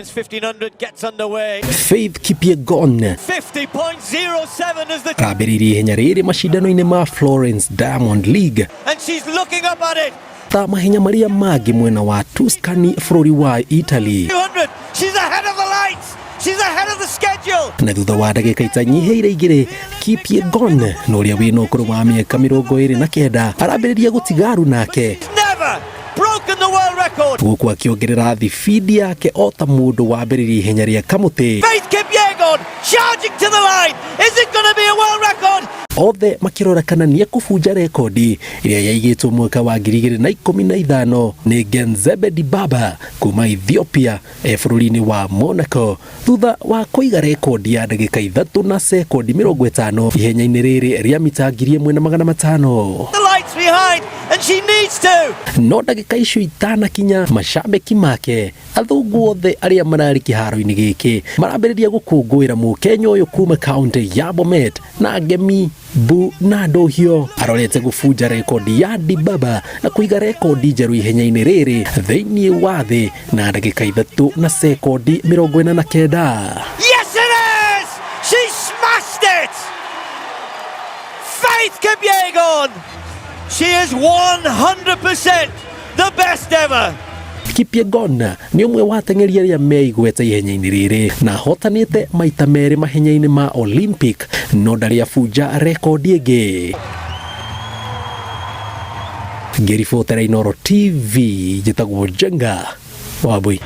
women's 1500 gets underway. Faith Kipyegon 50.07 as the rabĩrĩirie ihenya rĩrĩ macindano-inĩ ma Florence Diamond League. and she's looking up at it. Ta mahenya maria mangĩ mwena wa Tuscany bũrũri wa Italy. 200. She's ahead of the lights. She's ahead of the schedule. Na thutha wa ndagĩka itanyiheire igĩrĩ, Kipyegon na ũrĩa wĩna ũkũrũ wa mĩaka 29 arambĩrĩria gũtigaru nake. Never broken the world record. Gũkũ akĩongerera thibidi yake o ta mũndũ wambĩrĩria ihenya rĩa kamũtĩ. Faith Kipyegon charging to the line. Is it going to be a world record? Othe makĩrora kana nĩekũbunja rekodi ĩrĩa yaigĩtwo mwaka wa 2015 nĩ Genzebe Dibaba kuma Ethiopia bũrũri-inĩ wa Monaco thutha wa kũiga rekodi ya ndagĩka 3 na sekondi 50 ihenya-inĩ rĩrĩ rĩa mita 1500. The lights behind and she needs to. No ndagĩka icio itanakinya macambĩki make athũngũ othe arĩa mararĩ kĩharo-inĩ gĩkĩ marambĩrĩria gũkũngũĩra mũkenya ũyũ kuma kaunti ya Bomet na ngemi Bu na ndohio arorete gũbunja rekodi ya Dibaba na kũiga rekodi njerũ ihenya-inĩ rĩrĩ thĩinĩ wa thĩ na ndagĩka 3 na sekondi 49. Yes it is! She smashed it! Faith Kipyegon! She is 100% the best ever! Kipyegon nĩ ũmwe wa ateng'eri arĩa meigweta ihenya-inĩ rĩrĩ na hotanĩte maita merĩ mahenya-inĩ ma Olympic no ndarĩ abunja rekodi ĩngĩ. Ngĩribotera Inooro TV njĩtagwo Jenga Wambui.